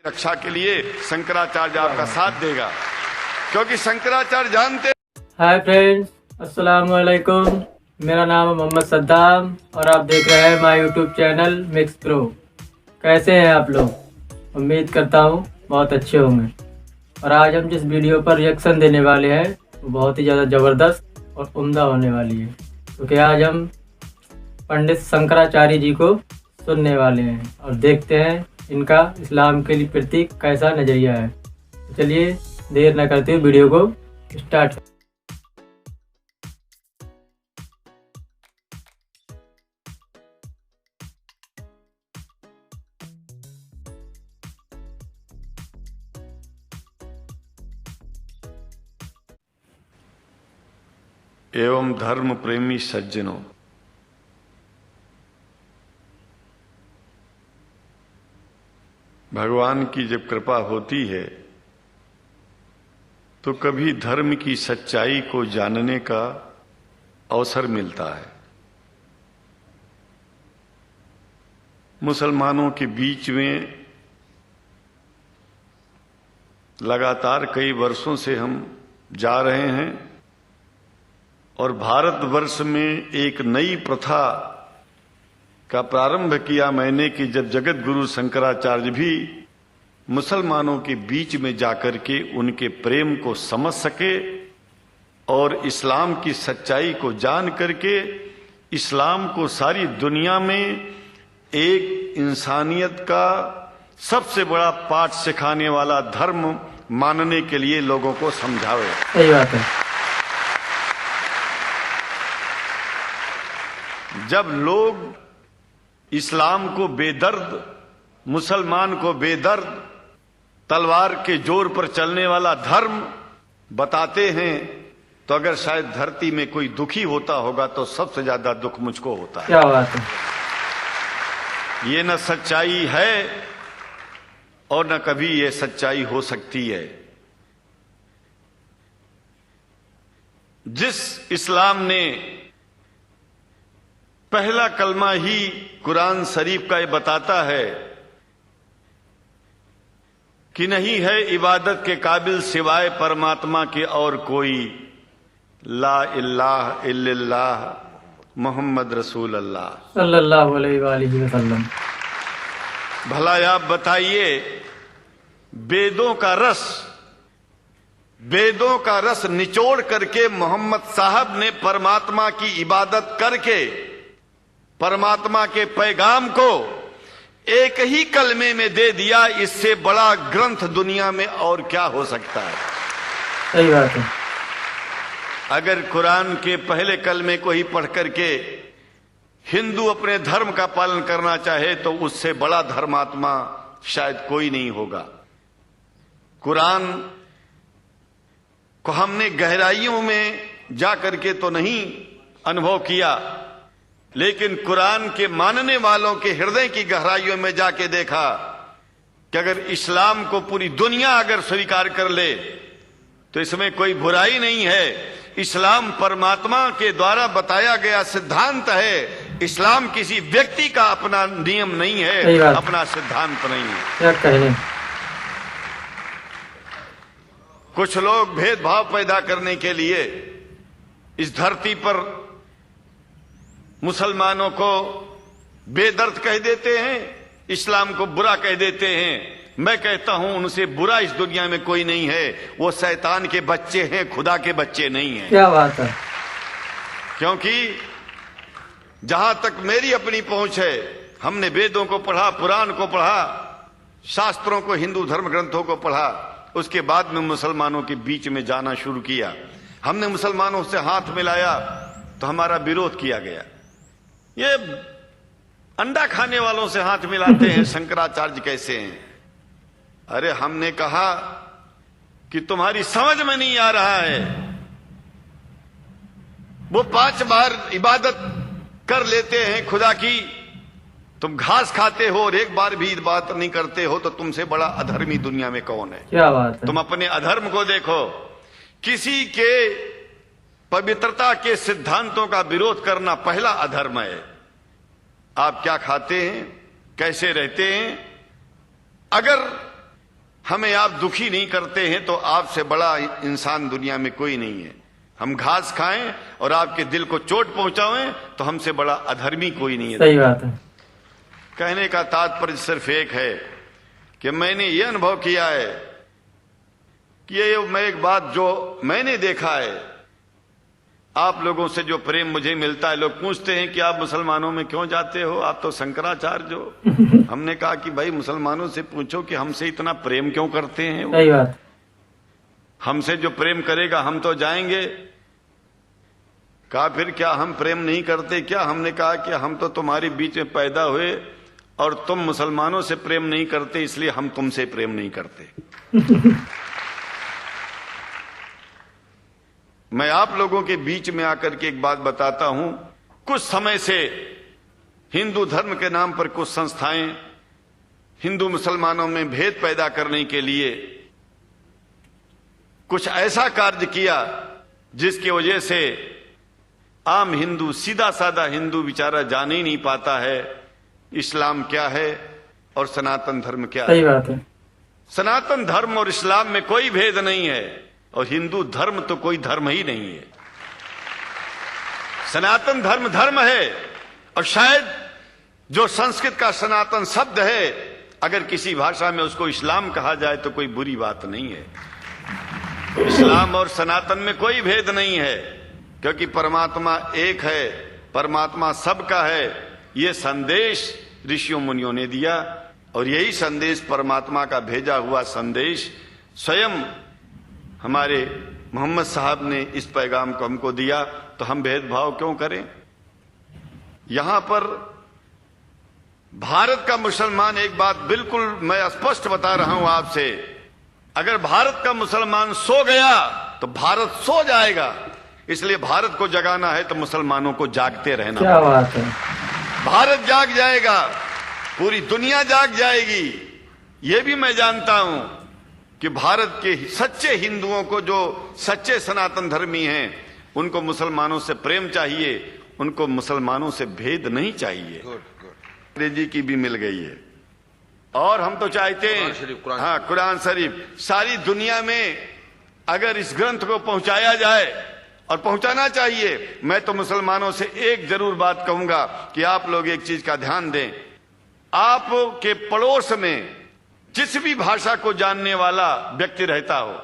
रक्षा के लिए शंकराचार्य आपका साथ देगा, क्योंकि शंकराचार्य जानते। हाय फ्रेंड्स, अस्सलाम वालेकुम। मेरा नाम है मोहम्मद सद्दाम और आप देख रहे हैं my YouTube channel mix pro. कैसे हैं आप लोग? उम्मीद करता हूँ बहुत अच्छे होंगे। और आज हम जिस वीडियो पर रिएक्शन देने वाले हैं वो बहुत ही ज़्यादा ज़बरदस्त और उम्दा होने वाली है, क्योंकि आज हम पंडित शंकराचार्य जी को सुनने वाले हैं और देखते हैं इनका इस्लाम के लिए प्रति कैसा नज़रिया है। तो चलिए देर न करते हुए वीडियो को स्टार्ट। एवं धर्म प्रेमी सज्जनों, भगवान की जब कृपा होती है तो कभी धर्म की सच्चाई को जानने का अवसर मिलता है। मुसलमानों के बीच में लगातार कई वर्षों से हम जा रहे हैं और भारतवर्ष में एक नई प्रथा का प्रारंभ किया मैंने कि जब जगत गुरु शंकराचार्य भी मुसलमानों के बीच में जाकर के उनके प्रेम को समझ सके और इस्लाम की सच्चाई को जान करके इस्लाम को सारी दुनिया में एक इंसानियत का सबसे बड़ा पाठ सिखाने वाला धर्म मानने के लिए लोगों को समझावे। सही बात है। जब लोग इस्लाम को बेदर्द, मुसलमान को बेदर्द, तलवार के जोर पर चलने वाला धर्म बताते हैं तो अगर शायद धरती में कोई दुखी होता होगा तो सबसे ज्यादा दुख मुझको होता है। क्या बात है। ये न सच्चाई है और न कभी ये सच्चाई हो सकती है। जिस इस्लाम ने पहला कलमा ही कुरान शरीफ का ये बताता है कि नहीं है इबादत के काबिल सिवाय परमात्मा के और कोई, ला इलाहा इल्लल्लाह मुहम्मद रसूल अल्लाह सल्लल्लाहु अलैहि वसल्लम। भला आप बताइए, वेदों का रस निचोड़ करके मोहम्मद साहब ने परमात्मा की इबादत करके परमात्मा के पैगाम को एक ही कलमे में दे दिया। इससे बड़ा ग्रंथ दुनिया में और क्या हो सकता है? सही बात है। अगर कुरान के पहले कलमे को ही पढ़ करके हिंदू अपने धर्म का पालन करना चाहे तो उससे बड़ा धर्मात्मा शायद कोई नहीं होगा। कुरान को हमने गहराइयों में जा करके तो नहीं अनुभव किया, लेकिन कुरान के मानने वालों के हृदय की गहराइयों में जाके देखा कि अगर इस्लाम को पूरी दुनिया अगर स्वीकार कर ले तो इसमें कोई बुराई नहीं है। इस्लाम परमात्मा के द्वारा बताया गया सिद्धांत है। इस्लाम किसी व्यक्ति का अपना नियम नहीं है, अपना सिद्धांत नहीं है। क्या कहने। कुछ लोग भेदभाव पैदा करने के लिए इस धरती पर मुसलमानों को बेदर्द कह देते हैं, इस्लाम को बुरा कह देते हैं। मैं कहता हूं उनसे बुरा इस दुनिया में कोई नहीं है। वो शैतान के बच्चे हैं, खुदा के बच्चे नहीं हैं। क्या बात है। क्योंकि जहां तक मेरी अपनी पहुंच है, हमने वेदों को पढ़ा, पुराण को पढ़ा, शास्त्रों को, हिंदू धर्म ग्रंथों को पढ़ा। उसके बाद में मुसलमानों के बीच में जाना शुरू किया। हमने मुसलमानों से हाथ मिलाया तो हमारा विरोध किया गया। ये अंडा खाने वालों से हाथ मिलाते हैं, शंकराचार्य कैसे हैं? अरे हमने कहा कि तुम्हारी समझ में नहीं आ रहा है। वो 5 बार इबादत कर लेते हैं खुदा की, तुम घास खाते हो और एक बार भी बात नहीं करते हो, तो तुमसे बड़ा अधर्मी दुनिया में कौन है? क्या बात है। तुम अपने अधर्म को देखो। किसी के पवित्रता के सिद्धांतों का विरोध करना पहला अधर्म है। आप क्या खाते हैं, कैसे रहते हैं, अगर हमें आप दुखी नहीं करते हैं तो आपसे बड़ा इंसान दुनिया में कोई नहीं है। हम घास खाएं और आपके दिल को चोट पहुंचाएं तो हमसे बड़ा अधर्मी कोई नहीं है। सही बात है। कहने का तात्पर्य सिर्फ एक है कि मैंने ये अनुभव किया है कि ये मैं एक बात जो मैंने देखा है, आप लोगों से जो प्रेम मुझे मिलता है, लोग पूछते हैं कि आप मुसलमानों में क्यों जाते हो, आप तो शंकराचार्य हो। हमने कहा कि भाई मुसलमानों से पूछो कि हमसे इतना प्रेम क्यों करते हैं। सही बात। हमसे जो प्रेम करेगा हम तो जाएंगे। कहा फिर क्या हम प्रेम नहीं करते क्या? हमने कहा कि हम तो तुम्हारे बीच में पैदा हुए और तुम मुसलमानों से प्रेम नहीं करते, इसलिए हम तुमसे प्रेम नहीं करते। मैं आप लोगों के बीच में आकर के एक बात बताता हूं। कुछ समय से हिंदू धर्म के नाम पर कुछ संस्थाएं हिंदू मुसलमानों में भेद पैदा करने के लिए कुछ ऐसा कार्य किया जिसकी वजह से आम हिंदू, सीधा साधा हिंदू बेचारा जान ही नहीं पाता है इस्लाम क्या है और सनातन धर्म क्या है। सही बात है। सनातन धर्म और इस्लाम में कोई भेद नहीं है और हिंदू धर्म तो कोई धर्म ही नहीं है। सनातन धर्म धर्म है और शायद जो संस्कृत का सनातन शब्द है, अगर किसी भाषा में उसको इस्लाम कहा जाए तो कोई बुरी बात नहीं है। इस्लाम और सनातन में कोई भेद नहीं है क्योंकि परमात्मा एक है, परमात्मा सबका है। ये संदेश ऋषियों मुनियों ने दिया और यही संदेश परमात्मा का भेजा हुआ संदेश स्वयं हमारे मोहम्मद साहब ने इस पैगाम को हमको दिया। तो हम भेदभाव क्यों करें? यहां पर भारत का मुसलमान, एक बात बिल्कुल मैं स्पष्ट बता रहा हूं आपसे, अगर भारत का मुसलमान सो गया तो भारत सो जाएगा। इसलिए भारत को जगाना है तो मुसलमानों को जागते रहना। क्या बात है। भारत जाग जाएगा, पूरी दुनिया जाग जाएगी। यह भी मैं जानता हूं कि भारत के सच्चे हिंदुओं को, जो सच्चे सनातन धर्मी हैं, उनको मुसलमानों से प्रेम चाहिए, उनको मुसलमानों से भेद नहीं चाहिए। अंग्रेजी की भी मिल गई है और हम तो चाहते हैं हाँ, कुरान शरीफ सारी दुनिया में अगर इस ग्रंथ को पहुंचाया जाए और पहुंचाना चाहिए। मैं तो मुसलमानों से एक जरूर बात कहूंगा कि आप लोग एक चीज का ध्यान दें। आपके पड़ोस में जिस भी भाषा को जानने वाला व्यक्ति रहता हो,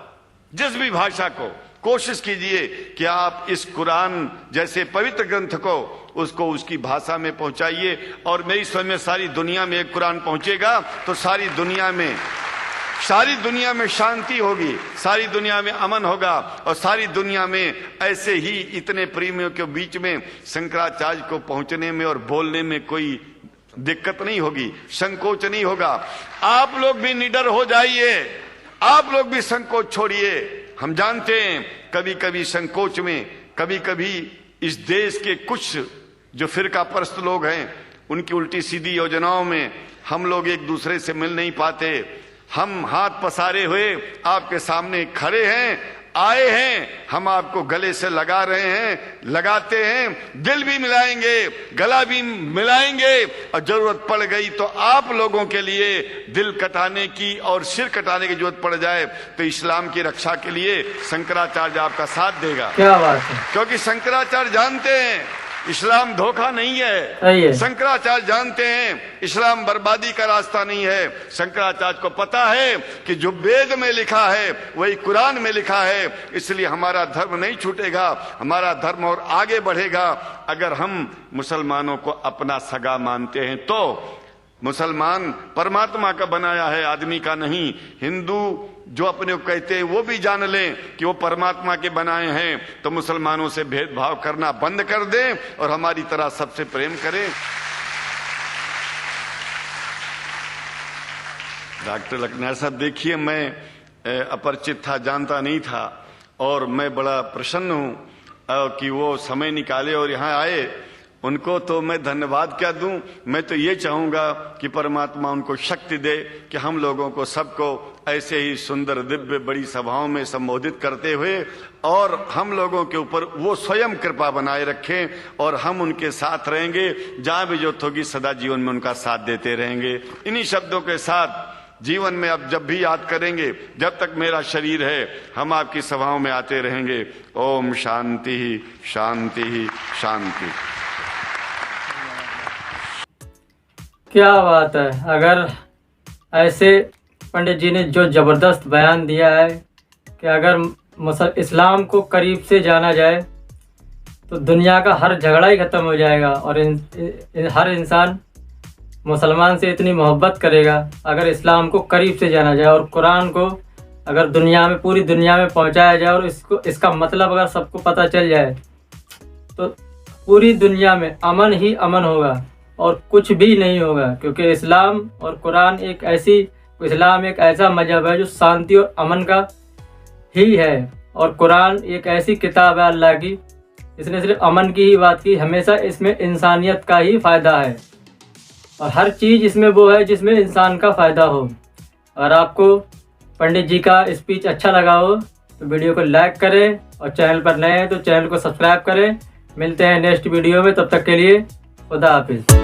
जिस भी भाषा को, कोशिश कीजिए कि आप इस कुरान जैसे पवित्र ग्रंथ को उसको उसकी भाषा में पहुंचाइए। और मेरी समझ में सारी दुनिया में एक कुरान पहुंचेगा तो सारी दुनिया में शांति होगी, सारी दुनिया में अमन होगा और सारी दुनिया में ऐसे ही इतने प्रेमियों के बीच में शंकराचार्य को पहुंचने में और बोलने में कोई दिक्कत नहीं होगी, संकोच नहीं होगा। आप लोग भी निडर हो जाइए, आप लोग भी संकोच छोड़िए। हम जानते हैं कभी कभी संकोच में, कभी कभी इस देश के कुछ जो फिरका परस्त लोग हैं उनकी उल्टी सीधी योजनाओं में हम लोग एक दूसरे से मिल नहीं पाते। हम हाथ पसारे हुए आपके सामने खड़े हैं, आए हैं, हम आपको गले से लगा रहे हैं, लगाते हैं, दिल भी मिलाएंगे, गला भी मिलाएंगे और जरूरत पड़ गई तो आप लोगों के लिए दिल कटाने की और सिर कटाने की जरूरत पड़ जाए तो इस्लाम की रक्षा के लिए शंकराचार्य आपका साथ देगा। क्या बात है। क्योंकि शंकराचार्य जानते हैं इस्लाम धोखा नहीं है। शंकराचार्य जानते हैं इस्लाम बर्बादी का रास्ता नहीं है। शंकराचार्य को पता है कि जो वेद में लिखा है वही कुरान में लिखा है, इसलिए हमारा धर्म नहीं छूटेगा, हमारा धर्म और आगे बढ़ेगा। अगर हम मुसलमानों को अपना सगा मानते हैं तो मुसलमान परमात्मा का बनाया है, आदमी का नहीं। हिंदू जो अपने को कहते हैं वो भी जान लें कि वो परमात्मा के बनाए हैं, तो मुसलमानों से भेदभाव करना बंद कर दें और हमारी तरह सबसे प्रेम करें। डॉक्टर लखनार साहब, देखिए मैं अपरिचित था, जानता नहीं था और मैं बड़ा प्रसन्न हूं कि वो समय निकाले और यहाँ आए। उनको तो मैं धन्यवाद क्या दूं, मैं तो ये चाहूंगा कि परमात्मा उनको शक्ति दे कि हम लोगों को सबको ऐसे ही सुंदर दिव्य बड़ी सभाओं में संबोधित करते हुए और हम लोगों के ऊपर वो स्वयं कृपा बनाए रखें और हम उनके साथ रहेंगे, जहां भी जरूरत होगी सदा जीवन में उनका साथ देते रहेंगे। इन्हीं शब्दों के साथ जीवन में अब जब भी याद करेंगे, जब तक मेरा शरीर है हम आपकी सभाओं में आते रहेंगे। ओम शांति ही शांति ही शांति। क्या बात है। अगर ऐसे पंडित जी ने जो ज़बरदस्त बयान दिया है कि अगर इस्लाम को करीब से जाना जाए तो दुनिया का हर झगड़ा ही ख़त्म हो जाएगा और हर इंसान मुसलमान से इतनी मोहब्बत करेगा अगर इस्लाम को करीब से जाना जाए और कुरान को अगर दुनिया में, पूरी दुनिया में पहुंचाया जाए और इसका मतलब अगर सबको पता चल जाए तो पूरी दुनिया में अमन ही अमन होगा और कुछ भी नहीं होगा। क्योंकि इस्लाम और कुरान इस्लाम एक ऐसा मजहब है जो शांति और अमन का ही है और कुरान एक ऐसी किताब है अल्लाह की, इसने सिर्फ अमन की ही बात की। हमेशा इसमें इंसानियत का ही फ़ायदा है और हर चीज़ इसमें वो है जिसमें इंसान का फ़ायदा हो। और आपको पंडित जी का स्पीच अच्छा लगा हो तो वीडियो को लाइक करें और चैनल पर नए हैं तो चैनल को सब्सक्राइब करें। मिलते हैं नेक्स्ट वीडियो में, तब तक के लिए खुदा हाफिज़।